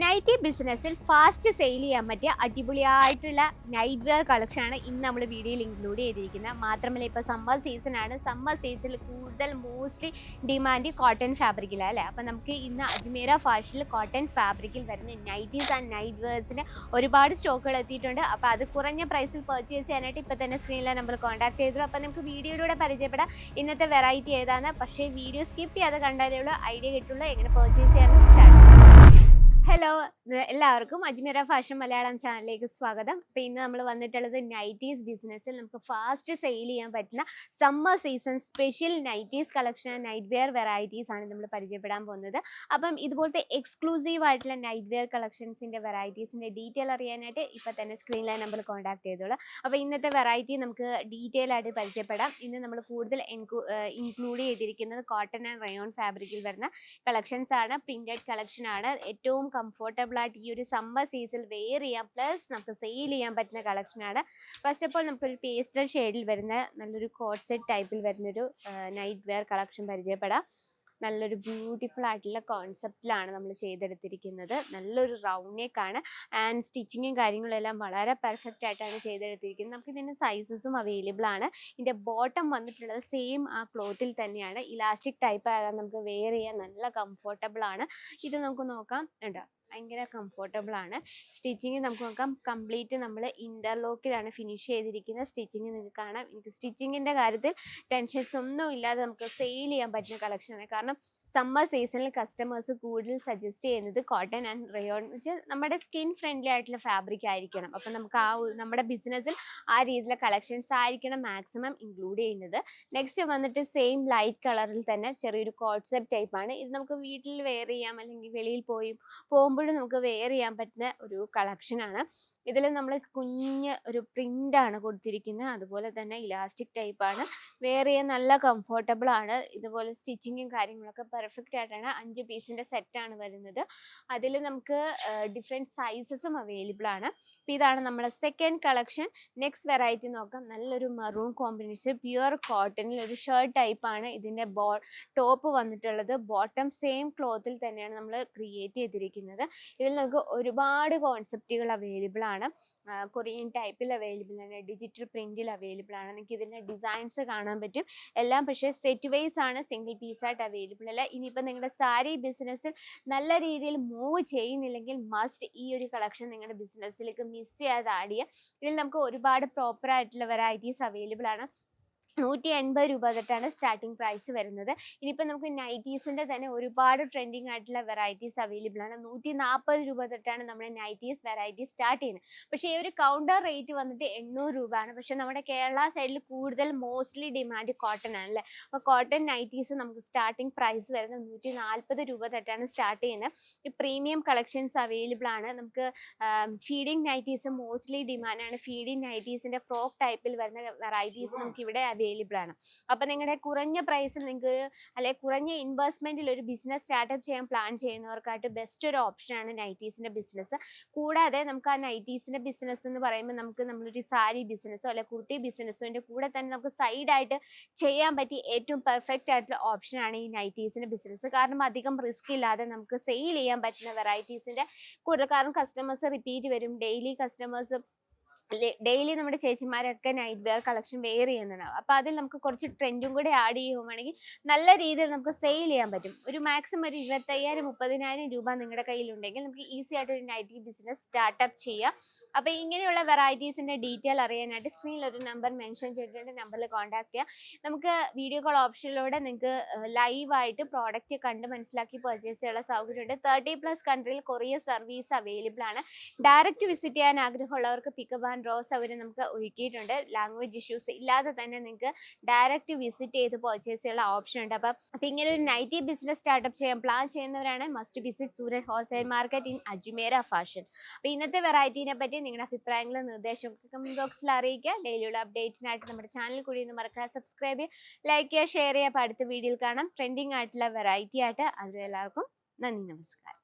Nightie ബിസിനസ്സിൽ fast sale ചെയ്യാൻ പറ്റിയ അടിപൊളിയായിട്ടുള്ള നൈറ്റ് വെയർ കളക്ഷനാണ് ഇന്ന് നമ്മൾ വീഡിയോയിൽ ഇൻക്ലൂഡ് ചെയ്തിരിക്കുന്നത്. മാത്രമല്ല ഇപ്പോൾ സമ്മർ സീസണാണ്. സമ്മർ സീസണിൽ കൂടുതൽ മോസ്റ്റ്ലി ഡിമാൻഡ് കോട്ടൺ ഫാബ്രിക്കിലാണ് അല്ലേ. അപ്പോൾ നമുക്ക് ഇന്ന് അജ്മീറ ഫാഷനിൽ കോട്ടൺ ഫാബ്രിക്കിൽ വരുന്ന നൈറ്റീസ് ആൻഡ് നൈറ്റ് വെയർസിൻ്റെ ഒരുപാട് സ്റ്റോക്കുകൾ എത്തിയിട്ടുണ്ട്. അപ്പോൾ അത് കുറഞ്ഞ പ്രൈസിൽ പർച്ചേസ് ചെയ്യാനായിട്ട് ഇപ്പോൾ തന്നെ സ്ക്രീനിലെ നമ്പർ കോൺടാക്ട് ചെയ്തു. അപ്പോൾ നമുക്ക് വീഡിയോയിലൂടെ പരിചയപ്പെടാം ഇന്നത്തെ വെറൈറ്റി ഏതാണ്. പക്ഷേ വീഡിയോ സ്കിപ്പ് ചെയ്യാതെ കണ്ടാലേ ഉള്ളൂ ഐഡിയ കിട്ടുള്ളൂ എങ്ങനെ പർച്ചേസ് ചെയ്യാനും സ്റ്റാർട്ട്. ഹലോ, എല്ലാവർക്കും അജ്മീറ ഫാഷൻ മലയാളം ചാനലിലേക്ക് സ്വാഗതം. അപ്പോൾ ഇന്ന് നമ്മൾ വന്നിട്ടുള്ളത് നൈറ്റീസ് ബിസിനസ്സിൽ നമുക്ക് ഫാസ്റ്റ് സെയിൽ ചെയ്യാൻ പറ്റുന്ന summer season special nighties collection, night wear varieties ആണ് നമ്മൾ പരിചയപ്പെടാൻ പോകുന്നത്. അപ്പം ഇതുപോലത്തെ എക്സ്ക്ലൂസീവ് ആയിട്ടുള്ള നൈറ്റ് വെയർ കളക്ഷൻസിൻ്റെ വെറൈറ്റീസിൻ്റെ ഡീറ്റെയിൽ അറിയാനായിട്ട് ഇപ്പോൾ തന്നെ സ്ക്രീനിലെ നമ്പർ കോൺടാക്ട് ചെയ്തോളൂ. അപ്പോൾ ഇന്നത്തെ വെറൈറ്റി നമുക്ക് ഡീറ്റെയിൽ ആയിട്ട് പരിചയപ്പെടാം. ഇന്ന് നമ്മൾ കൂടുതൽ ഇൻക്ലൂഡ് ചെയ്തിരിക്കുന്നത് കോട്ടൺ ആൻഡ് റയോൺ ഫാബ്രിക്കിൽ വരുന്ന കളക്ഷൻസ് ആണ്. പ്രിന്റഡ് കളക്ഷൻ ആണ്. ഏറ്റവും കംഫർട്ടബിൾ ആയിട്ട് ഈ ഒരു സമ്മർ സീസണിൽ വെയർ ചെയ്യാം, പ്ലസ് നമുക്ക് സെയിൽ ചെയ്യാൻ പറ്റുന്ന കളക്ഷനാണ്. ഫസ്റ്റ് ഓഫ് ഓൾ നമുക്കൊരു പേസ്റ്റൽ ഷെയ്ഡിൽ വരുന്ന നല്ലൊരു കോട്ട് സെറ്റ് ടൈപ്പിൽ വരുന്നൊരു നൈറ്റ് വെയർ കളക്ഷൻ പരിചയപ്പെടാം. നല്ലൊരു ബ്യൂട്ടിഫുൾ ആയിട്ടുള്ള കോൺസെപ്റ്റിലാണ് നമ്മൾ ചെയ്തെടുത്തിരിക്കുന്നത്. നല്ലൊരു റൗണ്ട് നെക്കാണ് ആൻഡ് സ്റ്റിച്ചിങ്ങും കാര്യങ്ങളും എല്ലാം വളരെ പെർഫെക്റ്റ് ആയിട്ടാണ് ചെയ്തെടുത്തിരിക്കുന്നത്. നമുക്ക് ഇതിൻ്റെ സൈസസും അവൈലബിൾ ആണ്. ഇതിൻ്റെ ബോട്ടം വന്നിട്ടുള്ളത് സെയിം ആ ക്ലോത്തിൽ തന്നെയാണ്. ഇലാസ്റ്റിക് ടൈപ്പ് ആകാൻ നമുക്ക് വെയർ ചെയ്യാൻ നല്ല കംഫർട്ടബിൾ ആണ്. ഇത് നമുക്ക് നോക്കാം, ഉണ്ടോ, ഭയങ്കര കംഫർട്ടബിൾ ആണ്. സ്റ്റിച്ചിങ് നമുക്ക് നോക്കാം, കംപ്ലീറ്റ് നമ്മൾ ഇൻ്റർലോക്കിലാണ് ഫിനിഷ് ചെയ്തിരിക്കുന്നത്. സ്റ്റിച്ചിങ് നിങ്ങൾക്ക് കാണാം. എനിക്ക് സ്റ്റിച്ചിങ്ങിൻ്റെ കാര്യത്തിൽ ടെൻഷൻസ് ഒന്നും ഇല്ലാതെ നമുക്ക് സെയിൽ ചെയ്യാൻ പറ്റുന്ന കളക്ഷനാണ്. കാരണം സമ്മർ സീസണിൽ കസ്റ്റമേഴ്സ് കൂടുതൽ സജസ്റ്റ് ചെയ്യുന്നത് കോട്ടൺ ആൻഡ് റയോൺ വെച്ചാൽ നമ്മുടെ സ്കിൻ ഫ്രണ്ട്ലി ആയിട്ടുള്ള ഫാബ്രിക് ആയിരിക്കണം. അപ്പം നമുക്ക് നമ്മുടെ ബിസിനസ്സിൽ ആ രീതിയിലുള്ള കളക്ഷൻസ് ആയിരിക്കണം മാക്സിമം ഇൻക്ലൂഡ് ചെയ്യുന്നത്. നെക്സ്റ്റ് വന്നിട്ട് സെയിം ലൈറ്റ് കളറിൽ തന്നെ ചെറിയൊരു കോൺസെപ്റ്റ് ടൈപ്പാണ്. ഇത് നമുക്ക് വീട്ടിൽ വെയർ ചെയ്യാം, അല്ലെങ്കിൽ വെളിയിൽ പോകുമ്പോഴും നമുക്ക് വെയർ ചെയ്യാൻ പറ്റുന്ന ഒരു കളക്ഷനാണ്. ഇതിൽ നമ്മൾ കുഞ്ഞ് ഒരു പ്രിൻ്റാണ് കൊടുത്തിരിക്കുന്നത്. അതുപോലെ തന്നെ ഇലാസ്റ്റിക് ടൈപ്പാണ്. വെയർ ചെയ്യാൻ നല്ല കംഫർട്ടബിൾ ആണ്. ഇതുപോലെ സ്റ്റിച്ചിങ്ങും കാര്യങ്ങളൊക്കെ പെർഫെക്റ്റ് ആയിട്ടാണ്. 5 പീസിൻ്റെ സെറ്റാണ് വരുന്നത്. അതിൽ നമുക്ക് ഡിഫറെൻറ്റ് സൈസസും അവൈലബിൾ ആണ്. അപ്പോൾ ഇതാണ് നമ്മുടെ സെക്കൻഡ് കളക്ഷൻ. നെക്സ്റ്റ് വെറൈറ്റി നോക്കാം. നല്ലൊരു മെറൂൺ കോമ്പിനേഷൻ പ്യുവർ കോട്ടണിൽ ഒരു ഷർട്ട് ടൈപ്പാണ് ഇതിൻ്റെ ടോപ്പ് വന്നിട്ടുള്ളത്. ബോട്ടം സെയിം ക്ലോത്തിൽ തന്നെയാണ് നമ്മൾ ക്രിയേറ്റ് ചെയ്തിരിക്കുന്നത്. ഇതിൽ നമുക്ക് ഒരുപാട് കോൺസെപ്റ്റുകൾ അവൈലബിൾ ആണ്. കൊറിയൻ ടൈപ്പിൽ അവൈലബിൾ ആണ്, ഡിജിറ്റൽ പ്രിന്റിൽ അവൈലബിൾ ആണ്. നിങ്ങൾക്ക് ഇതിൻ്റെ ഡിസൈൻസ് കാണാൻ പറ്റും എല്ലാം. പക്ഷേ സെറ്റ് വൈസ് ആണ്, സിംഗിൾ പീസായിട്ട് അവൈലബിൾ അല്ല. ഇനിയിപ്പോൾ നിങ്ങളുടെ സാരി ബിസിനസ്സിൽ നല്ല രീതിയിൽ മൂവ് ചെയ്യുന്നില്ലെങ്കിൽ മസ്റ്റ് ഈ ഒരു കളക്ഷൻ നിങ്ങളുടെ ബിസിനസ്സിലേക്ക് മിസ് ചെയ്യാതെ ആഡ് ചെയ്യുക. ഇതിൽ നമുക്ക് ഒരുപാട് പ്രോപ്പർ ആയിട്ടുള്ള വെറൈറ്റീസ് അവൈലബിൾ ആണ്. 180 രൂപ തൊട്ടാണ് സ്റ്റാർട്ടിംഗ് പ്രൈസ് വരുന്നത്. ഇനിയിപ്പോൾ നമുക്ക് നൈറ്റീസിൻ്റെ തന്നെ ഒരുപാട് ട്രെൻഡിങ് ആയിട്ടുള്ള വെറൈറ്റീസ് അവൈലബിൾ ആണ്. 140 രൂപ തൊട്ടാണ് നമ്മുടെ നൈറ്റീസ് വെറൈറ്റി സ്റ്റാർട്ട് ചെയ്യുന്നത്. പക്ഷേ ഈ ഒരു കൗണ്ടർ റേറ്റ് വന്നിട്ട് 800 രൂപയാണ്. പക്ഷേ നമ്മുടെ കേരള സൈഡിൽ കൂടുതൽ മോസ്റ്റ്ലി ഡിമാൻഡ് കോട്ടൺ ആണല്ലേ. അപ്പോൾ കോട്ടൺ നൈറ്റീസ് നമുക്ക് സ്റ്റാർട്ടിംഗ് പ്രൈസ് വരുന്നത് 140 രൂപ തൊട്ടാണ് സ്റ്റാർട്ട് ചെയ്യുന്നത്. ഈ പ്രീമിയം കളക്ഷൻസ് അവൈലബിൾ ആണ്. നമുക്ക് ഫീഡിങ് നൈറ്റീസ് മോസ്റ്റ്ലി ഡിമാൻഡാണ്. ഫീഡിങ് നൈറ്റീസിൻ്റെ ഫ്രോക്ക് ടൈപ്പിൽ വരുന്ന വെറൈറ്റീസ് നമുക്ക് ഇവിടെ അവൈലബിൾ ആണ്. അപ്പോൾ നിങ്ങളുടെ കുറഞ്ഞ പ്രൈസിൽ നിങ്ങൾക്ക് അല്ലെങ്കിൽ കുറഞ്ഞ ഇൻവെസ്റ്റ്മെൻറ്റിൽ ഒരു ബിസിനസ് സ്റ്റാർട്ടപ്പ് ചെയ്യാൻ പ്ലാൻ ചെയ്യുന്നവർക്കായിട്ട് ബെസ്റ്റ് ഒരു ഓപ്ഷനാണ് നൈറ്റീസിൻ്റെ ബിസിനസ്. കൂടാതെ നമുക്ക് ആ നൈറ്റീസിൻ്റെ ബിസിനസ് എന്ന് പറയുമ്പോൾ നമ്മളൊരു സാരി ബിസിനസ്സോ അല്ലെങ്കിൽ കുർത്തി ബിസിനസ്സോ അതിൻ്റെ കൂടെ തന്നെ നമുക്ക് സൈഡായിട്ട് ചെയ്യാൻ പറ്റിയ ഏറ്റവും പെർഫെക്റ്റ് ആയിട്ടുള്ള ഓപ്ഷനാണ് ഈ നൈറ്റീസിൻ്റെ ബിസിനസ്. കാരണം അധികം റിസ്ക് ഇല്ലാതെ നമുക്ക് സെയിൽ ചെയ്യാൻ പറ്റുന്ന വെറൈറ്റീസിൻ്റെ കൂടുതൽ. കാരണം കസ്റ്റമേഴ്സ് റിപ്പീറ്റ് വരും. ഡെയിലി നമ്മുടെ ചേച്ചിമാരൊക്കെ നൈറ്റ് വെയർ കളക്ഷൻ വെയർ ചെയ്യുന്നുണ്ടാവും. അപ്പോൾ അതിൽ നമുക്ക് കുറച്ച് ട്രെൻഡും കൂടെ ആഡ് ചെയ്യുകയാണെങ്കിൽ നല്ല രീതിയിൽ നമുക്ക് സെയിൽ ചെയ്യാൻ പറ്റും. ഒരു മാക്സിമം ഒരു 25,000-30,000 രൂപ നിങ്ങളുടെ കയ്യിലുണ്ടെങ്കിൽ നമുക്ക് ഈസി ആയിട്ട് ഒരു നൈറ്റി ബിസിനസ് സ്റ്റാർട്ടപ്പ് ചെയ്യാം. അപ്പോൾ ഇങ്ങനെയുള്ള വെറൈറ്റീസിൻ്റെ ഡീറ്റെയിൽ അറിയാനായിട്ട് സ്ക്രീനിൽ ഒരു നമ്പർ മെൻഷൻ ചെയ്തിട്ടുണ്ട്. നമ്പറിൽ കോൺടാക്ട് ചെയ്യാം. നമുക്ക് വീഡിയോ കോൾ ഓപ്ഷനിലൂടെ നിങ്ങൾക്ക് ലൈവായിട്ട് പ്രോഡക്റ്റ് കണ്ട് മനസ്സിലാക്കി പർച്ചേസ് ചെയ്യാനുള്ള സൗകര്യമുണ്ട്. 30+ കൺട്രിയിൽ കൊറിയർ സർവീസ് അവൈലബിൾ ആണ്. ഡയറക്റ്റ് വിസിറ്റ് ചെയ്യാൻ ആഗ്രഹമുള്ളവർക്ക് പിക്കപ്പ് ആൻഡ് ഡ്രോസ് അവർ നമുക്ക് ഒരുക്കിയിട്ടുണ്ട്. ലാംഗ്വേജ് ഇഷ്യൂസ് ഇല്ലാതെ തന്നെ നിങ്ങൾക്ക് ഡയറക്റ്റ് വിസിറ്റ് ചെയ്ത് പർച്ചേസ് ചെയ്യാനുള്ള ഓപ്ഷൻ ഉണ്ട്. അപ്പോൾ ഇങ്ങനെ ഒരു നൈറ്റി ബിസിനസ് സ്റ്റാർട്ടപ്പ് ചെയ്യാൻ പ്ലാൻ ചെയ്യുന്നവരാണ് must visit സൂരത് wholesale market in Ajmera fashion. അപ്പോൾ ഇന്നത്തെ വെറൈറ്റീനെ പറ്റി നിങ്ങളുടെ അഭിപ്രായങ്ങളും നിർദ്ദേശവും കമന്റ് ബോക്സിൽ അറിയിക്കുക. ഡെയിലിയുള്ള അപ്ഡേറ്റിനായിട്ട് നമ്മുടെ ചാനൽ കൂടി ഒന്ന് മറക്കാതെ സബ്സ്ക്രൈബ് ചെയ്യുക, ലൈക്ക് ചെയ്യുക, ഷെയർ ചെയ്യുക. അപ്പോൾ അടുത്ത വീഡിയോയിൽ കാണാം ട്രെൻഡിങ് ആയിട്ടുള്ള വെറൈറ്റി ആയിട്ട്. അതിലെല്ലാവർക്കും നന്ദി, നമസ്കാരം.